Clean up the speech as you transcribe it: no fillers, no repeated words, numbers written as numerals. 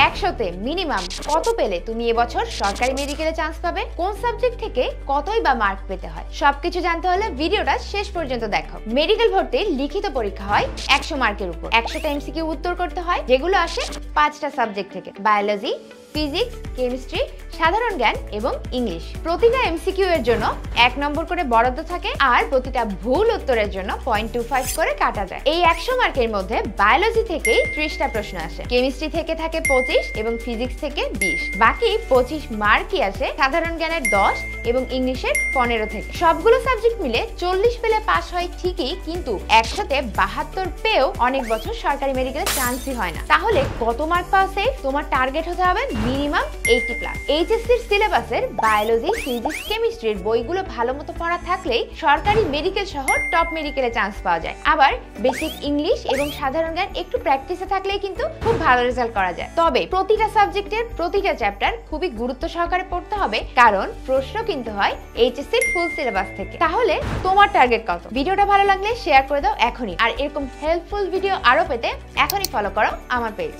100তে minimum কত পেলে তুমি এবছর সরকারি মেডিকেলে চান্স পাবে? কোন সাবজেক্ট থেকে কতই বা মার্ক পেতে হয়? সবকিছু জানতে হলে ভিডিওটা শেষ পর্যন্ত দেখো। মেডিকেল ভর্তির লিখিত পরীক্ষা হয় 100 মার্কের উপর। 100টা এমসিকিউ উত্তর করতে হয়, যেগুলো আসে 5টা সাবজেক্ট থেকে: বায়োলজি, ফিজিক্স, কেমিস্ট্রি, সাধারণ জ্ঞান এবং ইংলিশ। প্রতিটা এমসিকিউ এর জন্য 1 নম্বর করে বরাদ্দ থাকে, আর প্রতিটা ভুল উত্তরের জন্য 0.25 করে কাটা যায়। এই 100 মার্কের মধ্যে বায়োলজি থেকেই 30টা প্রশ্ন আসে, কেমিস্ট্রি থেকে থাকে 25 এবং ফিজিক্স থেকে 20। বাকি 25 মার্কই আসে সাধারণ জ্ঞানের 10 এবং ইংলিশের 15 থেকে। সবগুলো সাবজেক্ট মিলে 40 পেলে পাস হয় ঠিকই, কিন্তু 100তে 72 পেয়েও অনেক বছর সরকারি মেডিকেলে চান্সই হয় না। তাহলে কত মার্ক পাওয়া সেফ? তোমার টার্গেট হতে হবে মিনিমাম 80+। এইচএসসির সিলেবাসের বায়োলজি, ফিজিক্স, কেমিস্ট্রির বইগুলো ভালোমতো পড়া থাকলেই সরকারি মেডিকেল সহ টপ মেডিকেলে চান্স পাওয়া যায়। আবার বেসিক ইংলিশ এবং সাধারণ জ্ঞান একটু প্র্যাকটিসে থাকলেই কিন্তু খুব ভালো রেজাল্ট করা যায়। তবে প্রতিটা সাবজেক্টের প্রতিটা চ্যাপ্টার খুবই গুরুত্ব সহকারে পড়তে হবে, কারণ প্রশ্ন কিন্তু হয় এইচএসসির ফুল সিলেবাস থেকে। তাহলে তোমার টার্গেট কত? ভিডিওটা ভালো লাগলে শেয়ার করে দাও এখনই, আর এরকম হেল্পফুল ভিডিও আরো পেতে এখনই ফলো করো আমার পেজ।